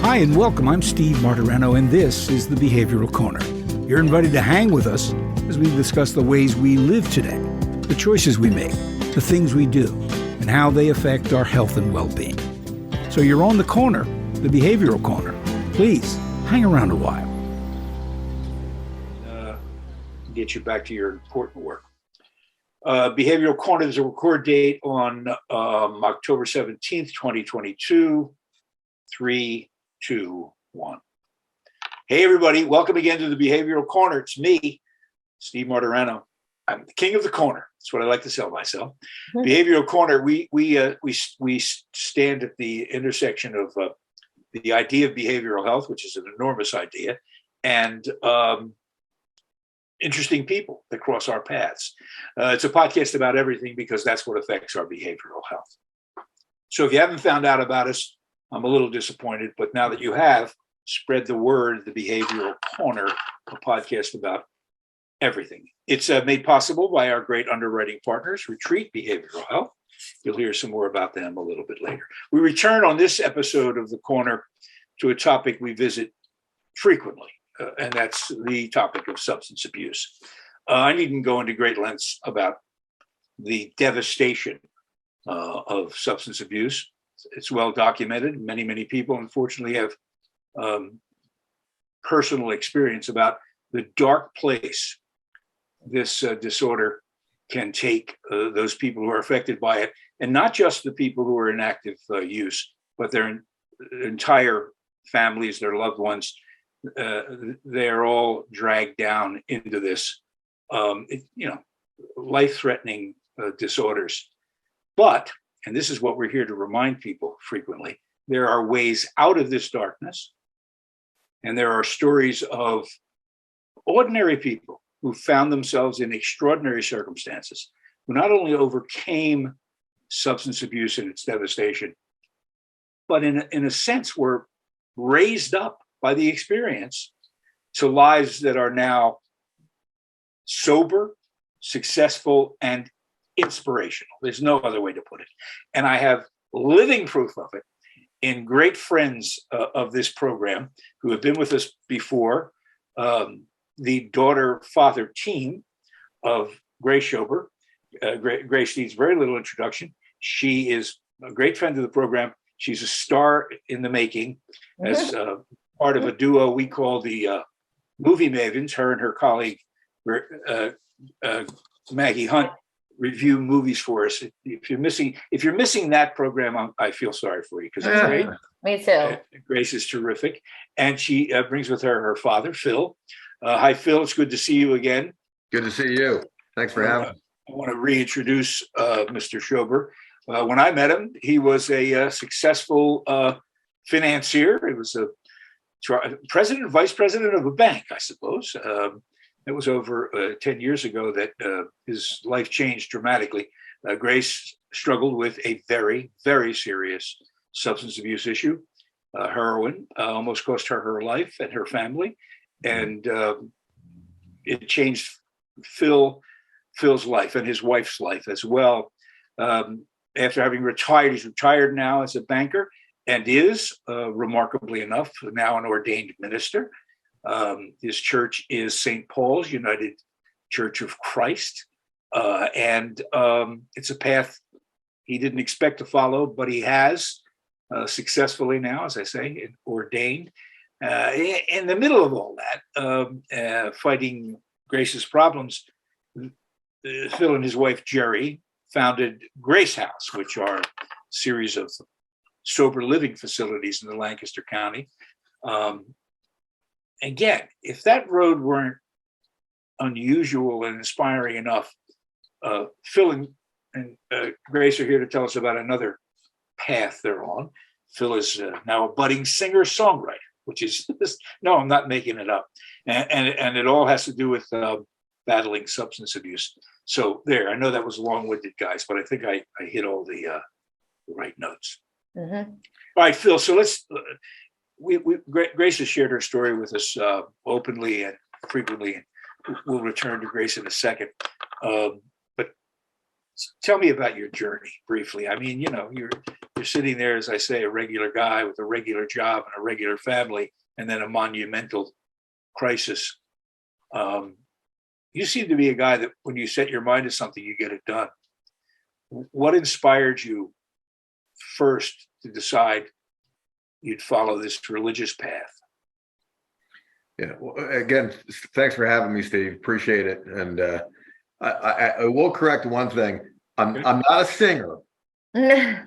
Hi and welcome. I'm Steve Martirano, and this is the Behavioral Corner. You're invited to hang with us as we discuss the ways we live today, the choices we make, the things we do, and how they affect our health and well-being. So you're on the corner, the Behavioral Corner. Please hang around a while. Get you back to your important work. Behavioral Corner, there's a record date on October 17th, 2022, 3, 2, 1. Hey, everybody. Welcome again to the Behavioral Corner. It's me, Steve Martirano. I'm the king of the corner. That's what I like to sell myself. Mm-hmm. Behavioral Corner, we stand at the intersection of the idea of behavioral health, which is an enormous idea, and interesting people that cross our paths. It's a podcast about everything because that's what affects our behavioral health. So if you haven't found out about us, I'm a little disappointed, but now that you have, spread the word, the Behavioral Corner, a podcast about everything. It's made possible by our great underwriting partners, Retreat Behavioral Health. You'll hear some more about them a little bit later. We return on this episode of The Corner to a topic we visit frequently, and that's the topic of substance abuse. I needn't go into great lengths about the devastation of substance abuse. It's well documented. Many people, unfortunately, have personal experience about the dark place this disorder can take those people who are affected by it, and not just the people who are in active use, but their entire families, their loved ones. They're all dragged down into this, life-threatening disorders. But, and this is what we're here to remind people frequently, there are ways out of this darkness, and there are stories of ordinary people who found themselves in extraordinary circumstances, who not only overcame substance abuse and its devastation, but in a sense were raised up by the experience to lives that are now sober, successful, and inspirational. There's no other way to put it. And I have living proof of it in great friends of this program who have been with us before. The daughter-father team of Grace Shober. Grace needs very little introduction. She is a great friend of the program. She's a star in the making as part of a duo we call the Movie Mavens. Her and her colleague, Maggie Hunt, review movies for us. If you're missing that program, I feel sorry for you because it's great. Me too. Grace is terrific, and she brings with her father, Phil. Hi, Phil. It's good to see you again. Good to see you. Thanks for having me. I want to reintroduce Mr. Shober. When I met him, he was a successful financier. It was a president, vice president of a bank, I suppose. It was over 10 years ago that his life changed dramatically. Grace struggled with a very, very serious substance abuse issue. Heroin almost cost her life and her family. And it changed Phil's life and his wife's life as well. After having retired, he's retired now as a banker and is, remarkably enough, now an ordained minister. His church is St. Paul's United Church of Christ. And it's a path he didn't expect to follow, but he has successfully now, as I say, ordained. In the middle of all that, fighting Grace's problems, Phil and his wife, Jerry, founded Grace House, which are a series of sober living facilities in the Lancaster County. Again, if that road weren't unusual and inspiring enough, Phil and Grace are here to tell us about another path they're on. Phil is now a budding singer-songwriter, which is, no, I'm not making it up. And it all has to do with battling substance abuse. So there, I know that was long-winded, guys, but I think I hit all the right notes. Mm-hmm. All right, Phil, so let's, Grace has shared her story with us openly and frequently. We'll return to Grace in a second. But tell me about your journey briefly. I mean, you're you're sitting there, as I say, a regular guy with a regular job and a regular family, and then a monumental crisis. You seem to be a guy that when you set your mind to something, you get it done. What inspired you first to decide you'd follow this religious path? Yeah. Well, again, thanks for having me, Steve. Appreciate it. And I will correct one thing. I'm not a singer. A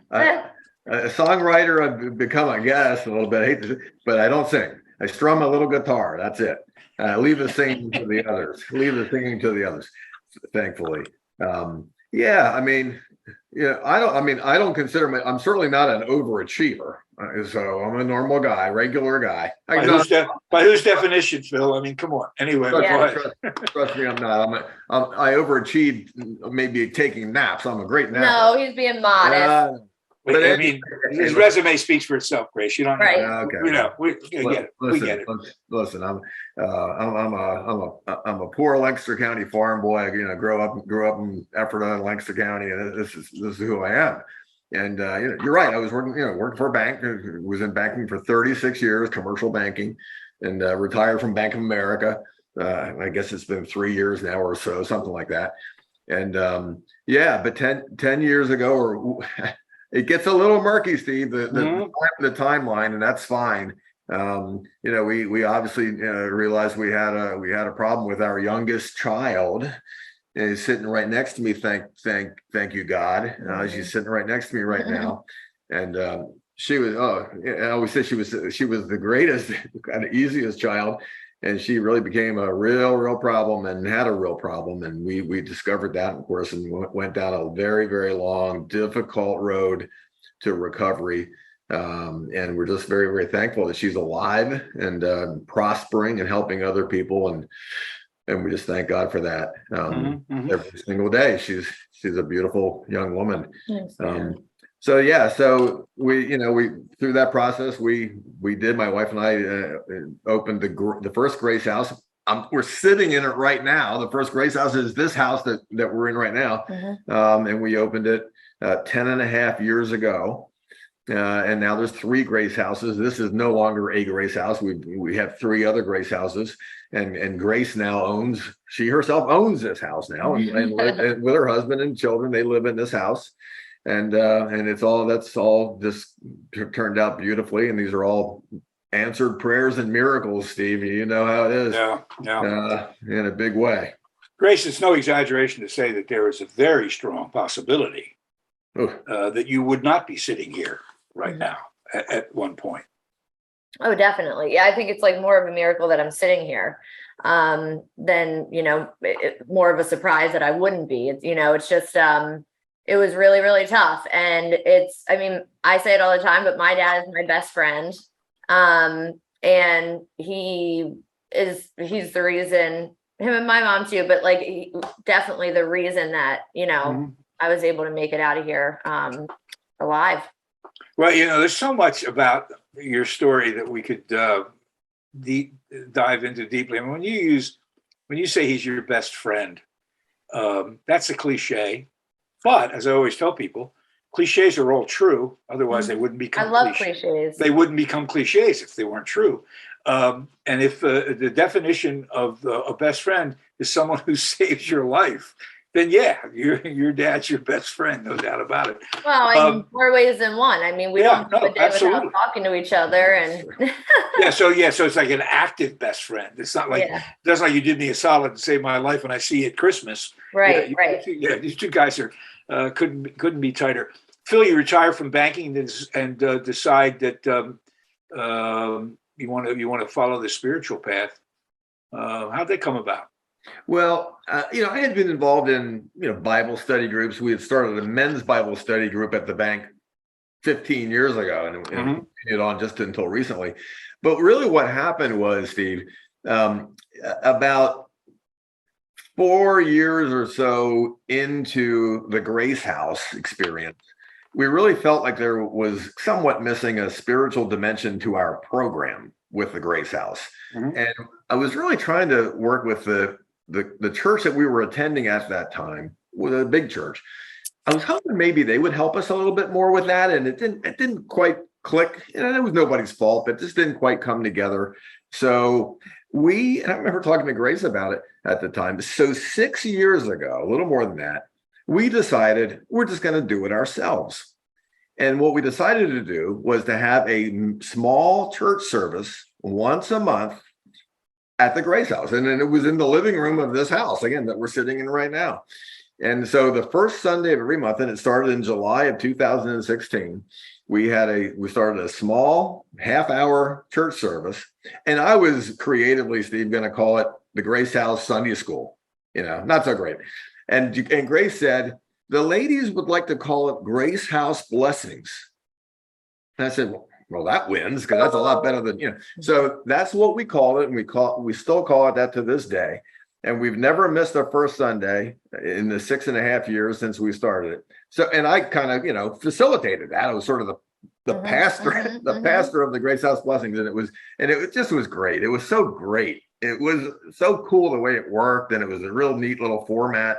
songwriter I've become, I guess, a little bit. I hate to, but I don't sing. I strum a little guitar. That's it. Leave the singing to the others. Leave the singing to the others. Thankfully, yeah. I mean, yeah. I don't consider I'm certainly not an overachiever. So I'm a normal guy, regular guy. By whose definition, Phil? I mean, come on. Anyway, trust me, I'm not. I overachieved, maybe taking naps. I'm a great napper. No, he's being modest. But I mean, his resume speaks for itself, Grace. You don't know. Right. Okay. We know. We get it. We get it. Listen, I'm a poor Lancaster County farm boy. You know, grew up in Ephrata, Lancaster County, and this is who I am. And you're right. I was working for a bank. Was in banking for 36 years, commercial banking, and retired from Bank of America. I guess it's been 3 years now or so, something like that. And but 10 years ago, or it gets a little murky, Steve, the timeline, and that's fine. We obviously realized we had a problem with our youngest child. And he's sitting right next to me. Thank you, God. She's sitting right next to me right now, and she was. I always say she was the greatest, kind of easiest child, and she really became a real problem and had a real problem, and we discovered that, of course, and went down a very, very long, difficult road to recovery. And we're just very, very thankful that she's alive and prospering and helping other people, and we just thank God for that. Every single day. She's a beautiful young woman. So we through that process, we did, my wife and I opened the first Grace House. We're sitting in it right now. The first Grace House is this house that we're in right now. And we opened it 10 and a half years ago. And now there's 3 Grace Houses. This is no longer a Grace House. We have 3 other Grace Houses, and Grace now she herself owns this house now, and with her husband and children, they live in this house, and that's all just turned out beautifully. And these are all answered prayers and miracles, Steve. You know how it is. Yeah. In a big way. Grace, it's no exaggeration to say that there is a very strong possibility that you would not be sitting here right now at one point. Oh, definitely. Yeah, I think it's like more of a miracle that I'm sitting here than, more of a surprise that I wouldn't be. It's just, it was really, really tough. And I say it all the time, but my dad is my best friend. And he's the reason, him and my mom too, but definitely the reason that, I was able to make it out of here alive. Well, there's so much about your story that we could dive into deeply. I mean, when you say he's your best friend, that's a cliche. But as I always tell people, cliches are all true. Otherwise, they wouldn't become. I love cliches. They wouldn't become cliches if they weren't true. And if the definition of a best friend is someone who saves your life, then yeah, your dad's your best friend, no doubt about it. Well, in more ways than one. I mean, we don't have a day without talking to each other, and so it's like an active best friend. It's not like that's like you did me a solid and saved my life when I see you at Christmas. Right. Yeah, these two guys are couldn't be tighter. Phil, you retire from banking and decide that you want to follow the spiritual path. How'd that come about? Well, I had been involved in, Bible study groups. We had started a men's Bible study group at the bank 15 years ago, and continued on just until recently. But really what happened was, Steve, about 4 years or so into the Grace House experience, we really felt like there was somewhat missing a spiritual dimension to our program with the Grace House. And I was really trying to work with the church that we were attending at that time, was a big church, I was hoping maybe they would help us a little bit more with that, and it didn't quite click. It was nobody's fault, but this didn't quite come together. So and I remember talking to Grace about it at the time. So 6 years ago, a little more than that, we decided we're just going to do it ourselves. And what we decided to do was to have a small church service once a month at the Grace house. And then it was in the living room of this house, again, that we're sitting in right now. And so the first Sunday of every month, and it started in July of 2016, we started a small half-hour church service. And I was creatively, Steve, going to call it the Grace House Sunday School. Not so great. And Grace said, the ladies would like to call it Grace House Blessings. And I said, well, that wins, because that's a lot better than, So that's what we called it. And we still call it that to this day. And we've never missed our first Sunday in the 6.5 years since we started it. So, and I kind of, facilitated that. I was sort of the pastor, pastor of the Grace House Blessings. And it just was great. It was so great. It was so cool the way it worked. And it was a real neat little format.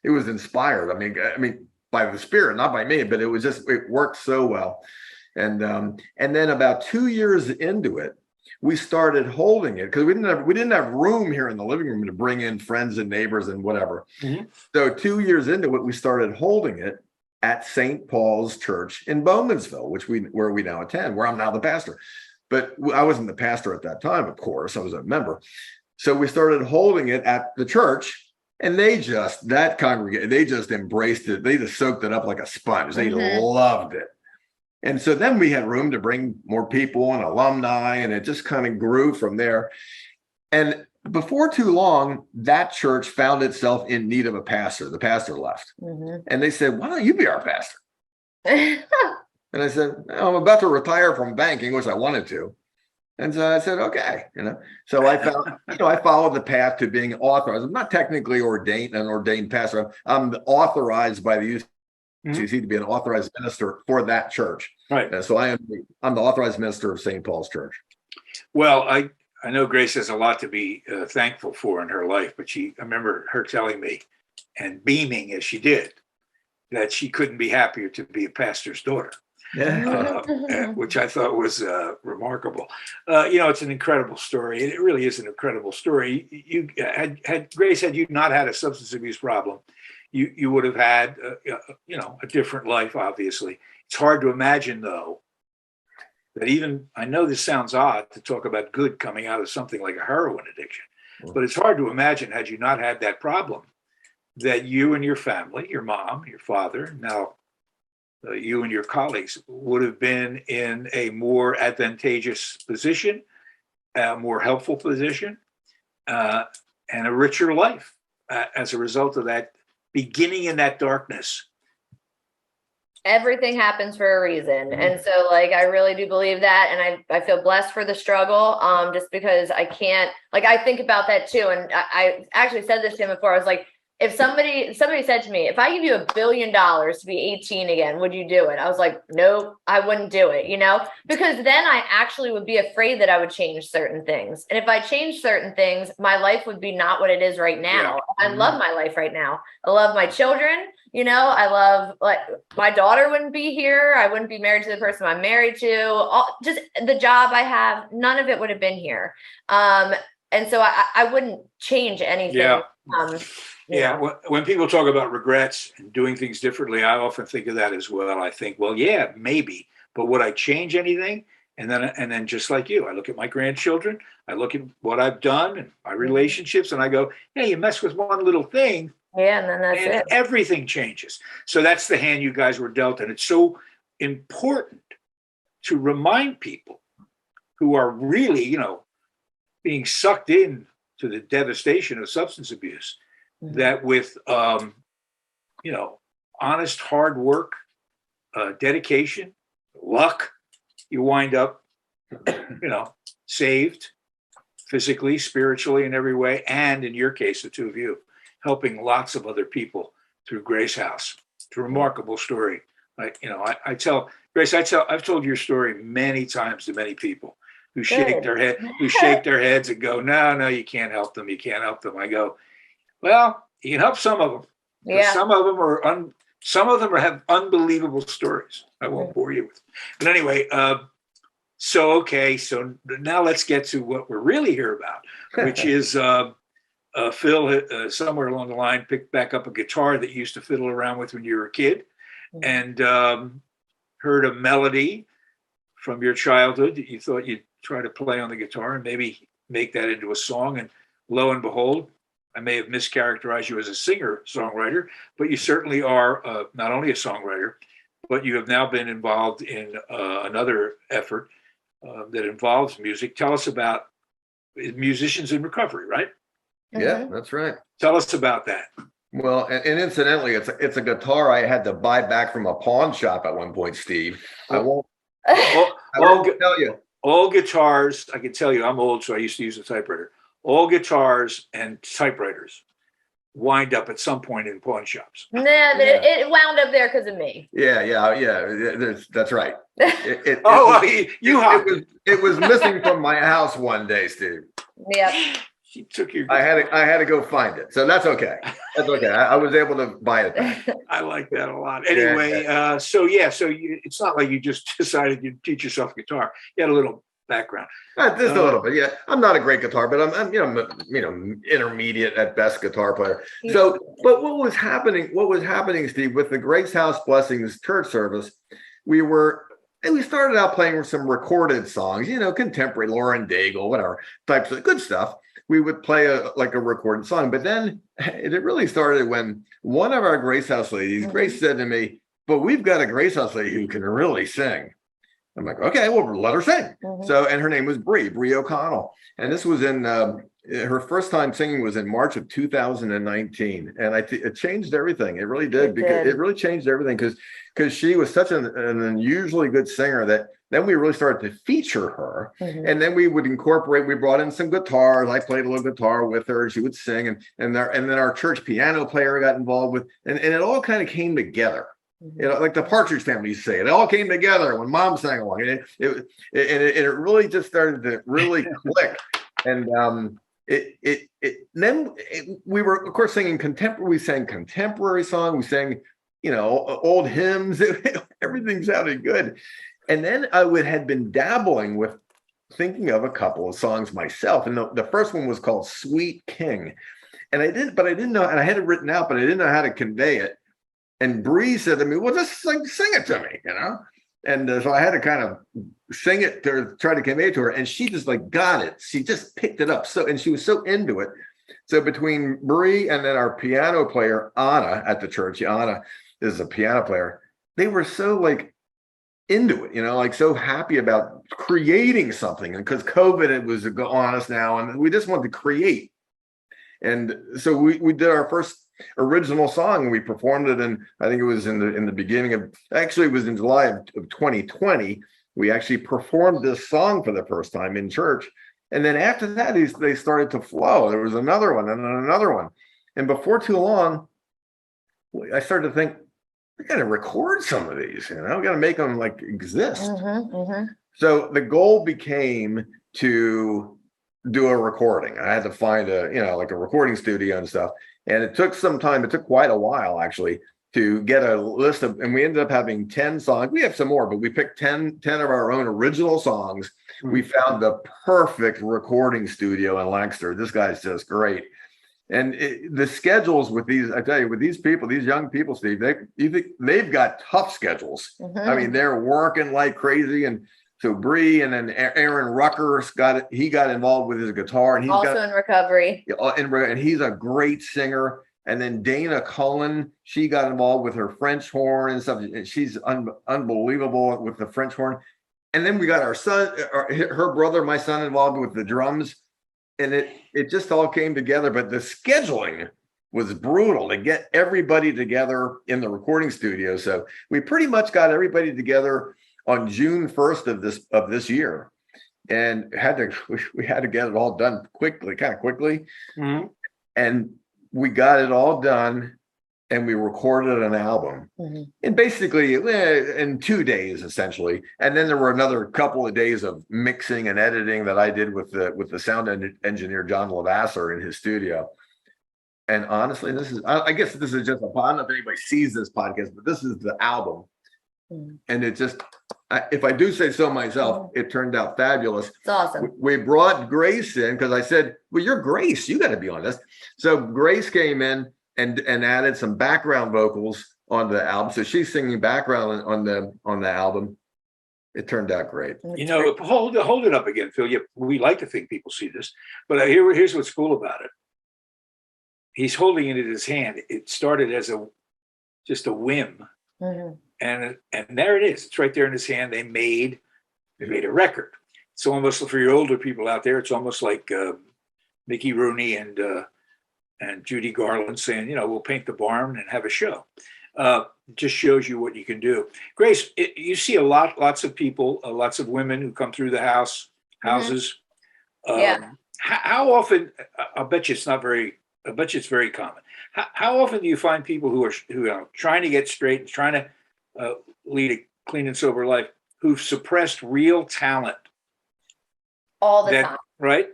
It was inspired. I mean, by the Spirit, not by me, but it worked so well. And then about 2 years into it, we started holding it because we didn't have room here in the living room to bring in friends and neighbors and whatever. Mm-hmm. So 2 years into it, we started holding it at St. Paul's Church in Bowmansville, where we now attend, where I'm now the pastor. But I wasn't the pastor at that time, of course. I was a member. So we started holding it at the church, and that congregation, they just embraced it. They just soaked it up like a sponge. They loved it. And so then we had room to bring more people and alumni, and it just kind of grew from there. And before too long, that church found itself in need of a pastor. The pastor left. Mm-hmm. And they said, why don't you be our pastor? And I said, I'm about to retire from banking, which I wanted to. And so I said, okay, So I found, I followed the path to being authorized. I'm not technically an ordained pastor. I'm authorized by the UCC to be an authorized minister for that church. Right. So I'm the authorized minister of St. Paul's Church. Well, I know Grace has a lot to be thankful for in her life, but I remember her telling me, and beaming as she did, that she couldn't be happier to be a pastor's daughter. Yeah. Which I thought was remarkable. It's an incredible story. It really is an incredible story. You had Grace, had you not had a substance abuse problem, you would have had, a different life, obviously. It's hard to imagine, though, that even, I know this sounds odd to talk about good coming out of something like a heroin addiction, but it's hard to imagine, had you not had that problem, that you and your family, your mom, your father, now you and your colleagues would have been in a more advantageous position, a more helpful position, and a richer life as a result of that beginning in that darkness. Everything happens for a reason. And so I really do believe that. And I feel blessed for the struggle, just because I can't, I think about that too. And I actually said this to him before. I was like, if somebody said to me, if I give you $1 billion to be 18 again, would you do it? I was like, nope, I wouldn't do it, because then I actually would be afraid that I would change certain things. And if I changed certain things, my life would be not what it is right now. Yeah. I love my life right now. I love my children. I love, my daughter wouldn't be here. I wouldn't be married to the person I'm married to. Just the job I have, none of it would have been here. And so I wouldn't change anything. Yeah. When people talk about regrets and doing things differently, I often think of that as well. I think, well, yeah, maybe, but would I change anything? And then just like you, I look at my grandchildren, I look at what I've done and my relationships, and I go, yeah, you mess with one little thing. Yeah, and then that's it. Everything changes. So that's the hand you guys were dealt. And it's so important to remind people who are really, being sucked in to the devastation of substance abuse, that with, honest, hard work, dedication, luck, you wind up, saved physically, spiritually, in every way. And in your case, the two of you, helping lots of other people through Grace House. It's a remarkable story. I tell Grace, I've told your story many times to many people who shake their heads and go, no, you can't help them. You can't help them. I go, well, you can help some of them. Yeah. Some of them are Some of them have unbelievable stories. I won't bore you with. But anyway, so now let's get to what we're really here about, which is Phil, somewhere along the line, picked back up a guitar that you used to fiddle around with when you were a kid, and heard a melody from your childhood that you thought you'd try to play on the guitar and maybe make that into a song. And lo and behold, I may have mischaracterized you as a singer-songwriter, but you certainly are not only a songwriter, but you have now been involved in another effort that involves music. Tell us about Musicians in Recovery, right? Yeah, that's right. Tell us about that. Well, and incidentally, it's a guitar I had to buy back from a pawn shop at one point, Steve. I won't tell you. All guitars, I can tell you, I'm old, so I used to use a typewriter. All guitars and typewriters wind up at some point in pawn shops. It wound up there because of me. Yeah. That's right. It was missing from my house one day, Steve. Yeah. She took your. I had to go find it, so that's okay. That's okay. I was able to buy it back. I like that a lot. Anyway, so it's not like you just decided you'd teach yourself guitar. You had a little background. Just a little bit, yeah. I'm not a great guitar, but I'm intermediate at best guitar player. So, but what was happening, Steve, with the Grace House Blessings church service, we started out playing with some recorded songs, contemporary, Lauren Daigle, whatever types of good stuff. We would play a recorded song, but then it really started when one of our Grace House ladies, Grace, said to me, "But we've got a Grace House lady who can really sing." I'm like, okay, well, let her sing. So, and her name was Bree O'Connell. And this was in, her first time singing was in March of 2019. And it changed everything. It really did. It really changed everything because she was such an unusually good singer that then we really started to feature her. And then we would we brought in some guitars. I played a little guitar with her. She would sing. And then our church piano player got involved with, and it all kind of came together. Like the Partridge Family used to say, it all came together when Mom sang along. It really just started to really click. And we were, of course, singing contemporary. We sang contemporary songs. We sang, old hymns. Everything sounded good. And then I had been dabbling with thinking of a couple of songs myself. And the first one was called Sweet King. And I didn't know, and I had it written out, but I didn't know how to convey it. And Bree said to me, "Well, just sing it to me, And so I had to kind of sing it to try to convey it to her. And she just got it. She just picked it up. And she was so into it. So between Bree and then our piano player, Anna, at the church, Anna is a piano player. They were so into it, so happy about creating something. And because COVID, it was on us now. And we just wanted to create. And so we did our first original song, and we performed it, and I think it was in the beginning of, actually it was in July of 2020. We actually performed this song for the first time in church, and then after that they started to flow. There was another one and then another one, and before too long I started to think, we got to record some of these, we got to make them exist. So the goal became to do a recording. I had to find a recording studio and stuff. And it took some time. It took quite a while, actually, to get a list of, and we ended up having 10 songs. We have some more, but we picked 10 of our own original songs. We found the perfect recording studio in Lancaster. This guy's just great. And the schedules with these, I tell you, with these people, these young people, Steve, they've got tough schedules. I mean, they're working like crazy. And so Bree, and then Aaron Rucker got involved with his guitar, and he's also in recovery. And he's a great singer. And then Dana Cullen, she got involved with her French horn and stuff. And she's unbelievable with the French horn. And then we got our son, her brother, my son, involved with the drums. And it just all came together. But the scheduling was brutal to get everybody together in the recording studio. So we pretty much got everybody together on June 1st of this year, and we had to get it all done quickly. And we got it all done, and we recorded an album, and basically in 2 days, essentially. And then there were another couple of days of mixing and editing that I did with the sound engineer John Lavasser in his studio. And honestly, this is, I guess this is just a, I don't know if anybody sees this podcast, but this is the album. And it just, if I do say so myself, it turned out fabulous. It's awesome. We brought Grace in because I said, well, you're Grace, you got to be on this. So Grace came in and added some background vocals on the album. So she's singing background on the album. It turned out great. You know, hold it up again, Phil. We like to think people see this, but here's what's cool about it. He's holding it in his hand. It started as just a whim, and there it is. It's right there in his hand. They made a record. It's almost, for your older people out there, it's almost like Mickey Rooney and Judy Garland saying, you know, we'll paint the barn and have a show. Just shows you what you can do. Grace, you see lots of people, lots of women who come through the houses. How often? I bet you it's very common. How often do you find people who are trying to get straight and trying to lead a clean and sober life, who've suppressed real talent? All the time. Right?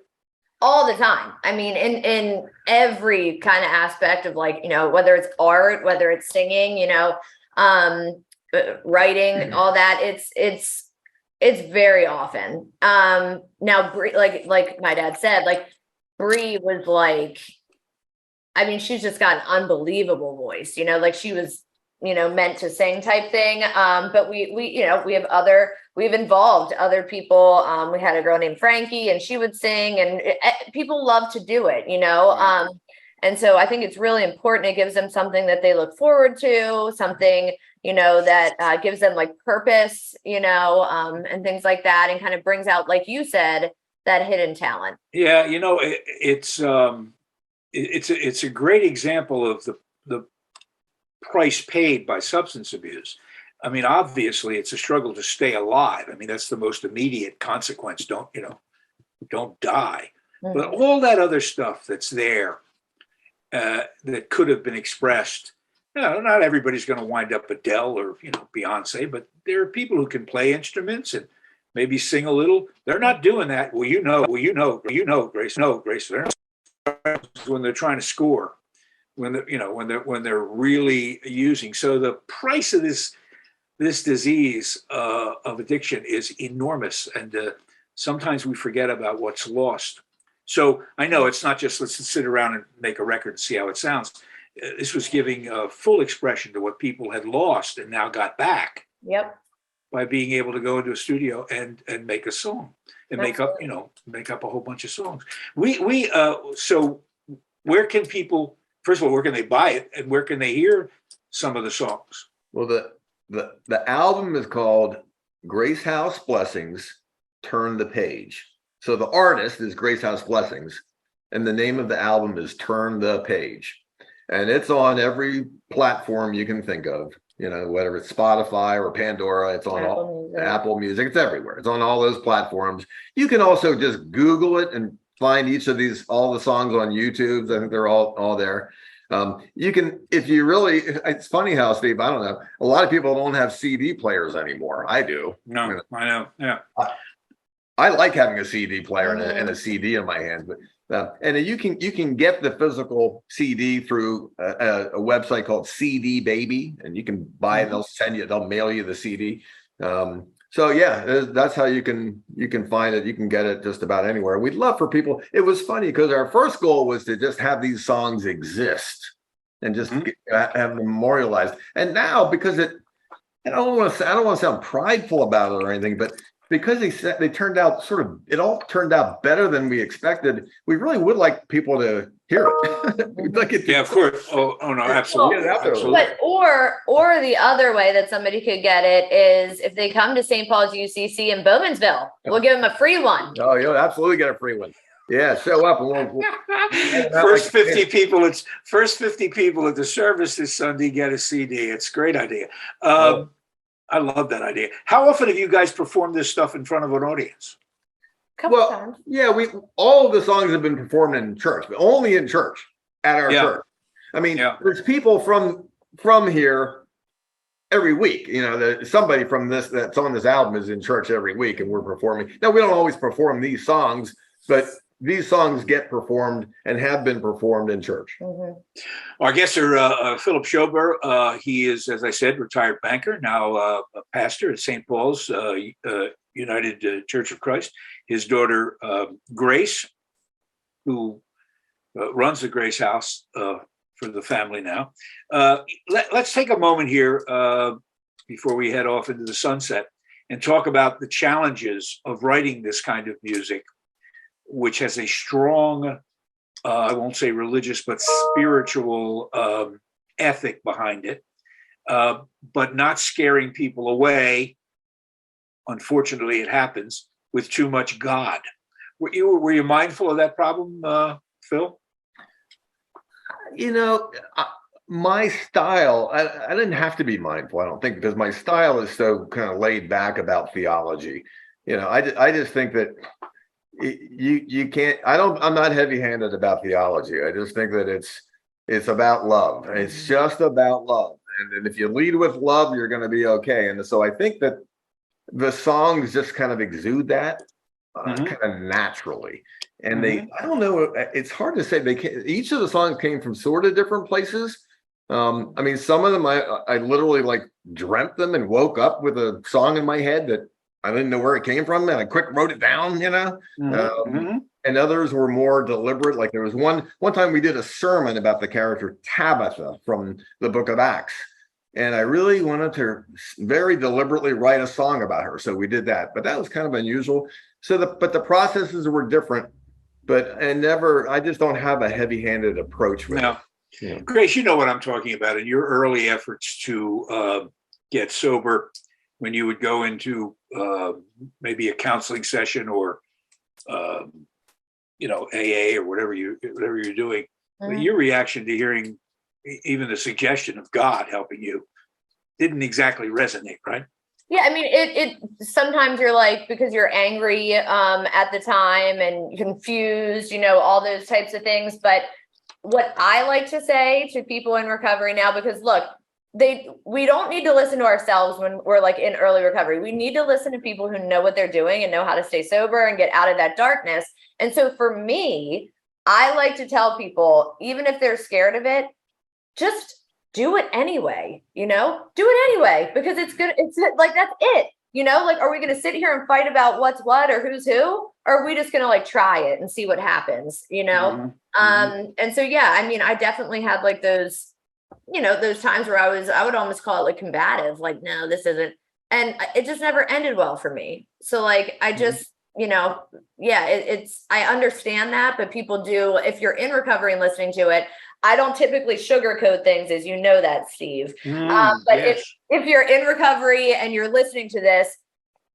All the time. I mean, in every kind of aspect of, like, you know, whether it's art, whether it's singing, you know, writing, all that, it's very often. Now, Bree, like my dad said, like, Bree was like, I mean, she's just got an unbelievable voice, you know, like she was, you know, meant to sing type thing. But we, you know, we've involved other people. We had a girl named Frankie, and she would sing, and people love to do it, you know? And so I think it's really important. It gives them something that they look forward to, something, you know, that gives them like purpose, you know, and things like that, and kind of brings out, like you said, that hidden talent. Yeah. You know, it's a great example of the price paid by substance abuse. I mean, obviously it's a struggle to stay alive. I mean, that's the most immediate consequence. Don't die. But all that other stuff that's there, that could have been expressed, you know, not everybody's going to wind up Adele or, you know, Beyonce, but there are people who can play instruments and maybe sing a little. They're not doing that. Well, you know, Grace, they're not, when they're trying to score, when they're really using. So the price of this disease of addiction is enormous, and sometimes we forget about what's lost. So I know it's not just let's sit around and make a record and see how it sounds. This was giving full expression to what people had lost and now got back. Yep. By being able to go into a studio and make a song and make up a whole bunch of songs. So where can people, first of all, where can they buy it, and where can they hear some of the songs? Well, the album is called Grace House Blessings, Turn the Page. So the artist is Grace House Blessings, and the name of the album is Turn the Page. And it's on every platform you can think of, you know, whether it's Spotify or Pandora, it's on Apple Music, it's everywhere. It's on all those platforms. You can also just Google it and find each of all the songs on YouTube. I think they're all there. You can, if you really, it's funny how, Steve, I don't know, a lot of people don't have CD players anymore. I do. No, I know. Yeah. I like having a CD player and a CD in my hand, but and you can get the physical CD through a website called CD Baby, and you can buy it. They'll mail you the CD. So yeah, that's how you can find it. You can get it just about anywhere. We'd love for people. It was funny because our first goal was to just have these songs exist and just have them memorialized. And now, because I don't want to sound prideful about it or anything, but because they turned out it all turned out better than we expected. We really would like people to hear it. Yeah, of course. Oh no, absolutely. Absolutely. But or the other way that somebody could get it is if they come to St. Paul's UCC in Bowmansville, we'll give them a free one. Oh, you'll absolutely get a free one. Yeah, show up. First 50 people. It's first 50 people at the service this Sunday get a CD. It's a great idea. I love that idea. How often have you guys performed this stuff in front of an audience? Couple times. Yeah, all of the songs have been performed in church, but only in church at our church. I mean, there's people from here every week. You know, somebody from that's on this album is in church every week, and we're performing. Now, we don't always perform these songs, but these songs get performed and have been performed in church. Our guests are Philip Shober. He is, as I said, retired banker, now a pastor at St. Paul's United Church of Christ. His daughter, Grace, who runs the Grace House for the family now. Let's take a moment here before we head off into the sunset and talk about the challenges of writing this kind of music, which has a strong, I won't say religious, but spiritual ethic behind it, but not scaring people away. Unfortunately, it happens with too much God. Were you mindful of that problem, Phil? You know, my style, I didn't have to be mindful, I don't think, because my style is so kind of laid back about theology. You know, I just think that you can't, I'm not heavy-handed about theology. I just think that it's about love. It's just about love. And if you lead with love, you're going to be okay. And so I think that the songs just kind of exude that kind of naturally. And I don't know, it's hard to say. Each of the songs came from sort of different places. I mean, some of them I literally like dreamt them and woke up with a song in my head that I didn't know where it came from, and I quick wrote it down, you know. And others were more deliberate. Like there was one time we did a sermon about the character Tabitha from the book of Acts, and I really wanted to very deliberately write a song about her, so we did that. But that was kind of unusual. But the processes were different. I just don't have a heavy-handed approach with it. Yeah. Grace, you know what I'm talking about. In your early efforts to get sober, when you would go into maybe a counseling session or AA or whatever you're doing, your reaction to hearing even the suggestion of God helping you didn't exactly resonate, right? Yeah, I mean, it sometimes you're like, because you're angry at the time and confused, all those types of things. But what I like to say to people in recovery now, because look, we don't need to listen to ourselves when we're like in early recovery. We need to listen to people who know what they're doing and know how to stay sober and get out of that darkness. And so for me, I like to tell people, even if they're scared of it, just do it anyway, do it anyway, because it's good. It's like, that's it, like, are we going to sit here and fight about what's what or who's who? Or are we just going to like try it and see what happens, And so, yeah, I mean, I definitely had like those, those times where I would almost call it like combative, like, no, this isn't. And it just never ended well for me. So like, I just, I understand that, but people do, if you're in recovery and listening to it, I don't typically sugarcoat things, as you know that, Steve. But yes. if you're in recovery and you're listening to this,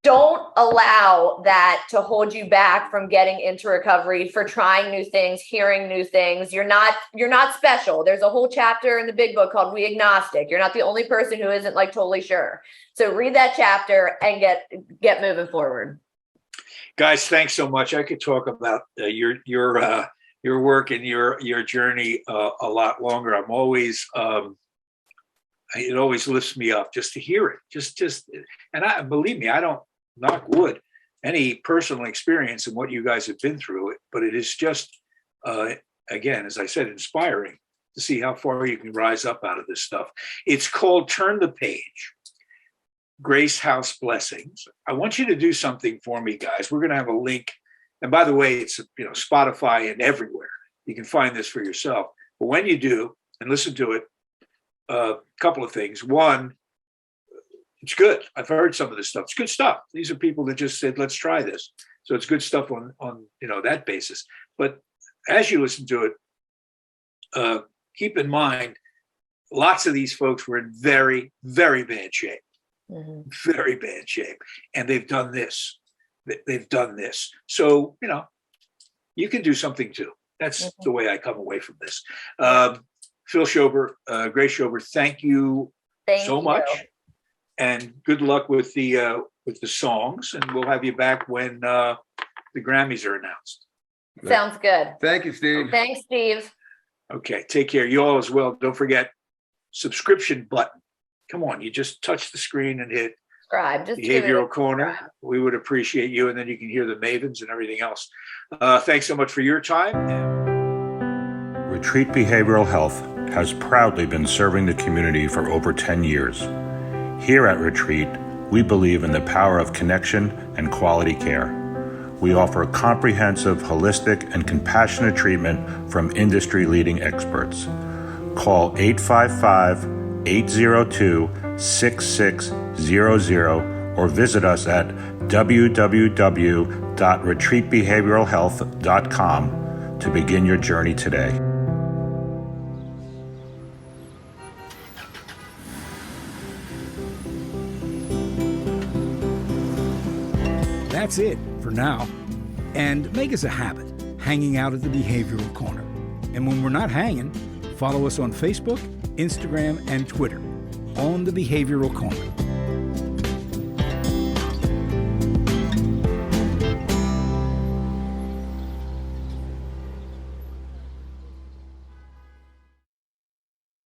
don't allow that to hold you back from getting into recovery, for trying new things, hearing new things. You're not special. There's a whole chapter in the big book called We Agnostic. You're not the only person who isn't like totally sure. So read that chapter and get moving forward. Guys, thanks so much. I could talk about your work and your journey a lot longer. I'm always it always lifts me up just to hear it. Just and believe me, I don't, knock wood, any personal experience in what you guys have been through, but it is just again, as I said, inspiring to see how far you can rise up out of this stuff. It's called Turn the Page, Grace House Blessings. I want you to do something for me, guys. We're going to have a link. And by the way, it's Spotify and everywhere. You can find this for yourself. But when you do and listen to it, a couple of things. One, it's good. I've heard some of this stuff. It's good stuff. These are people that just said, let's try this. So it's good stuff on that basis. But as you listen to it, keep in mind, lots of these folks were in very, very bad shape. Very bad shape. And they've done this. They've done this. So, you can do something too. That's the way I come away from this. Phil Shober, Grace Shober, thank you so much. And good luck with the songs. And we'll have you back when the Grammys are announced. Sounds good. Thank you, Steve. Thanks, Steve. Okay, take care. You all as well. Don't forget, subscription button. Come on, you just touch the screen and hit subscribe. Just Behavioral Corner. We would appreciate you, and then you can hear the Mavens and everything else. Thanks so much for your time. Retreat Behavioral Health has proudly been serving the community for over 10 years. Here at Retreat, we believe in the power of connection and quality care. We offer comprehensive, holistic, and compassionate treatment from industry-leading experts. Call 855-802-6600 or visit us at www.retreatbehavioralhealth.com to begin your journey today. That's it for now. And make us a habit, hanging out at the Behavioral Corner. And when we're not hanging, follow us on Facebook, Instagram, and Twitter on the Behavioral Corner.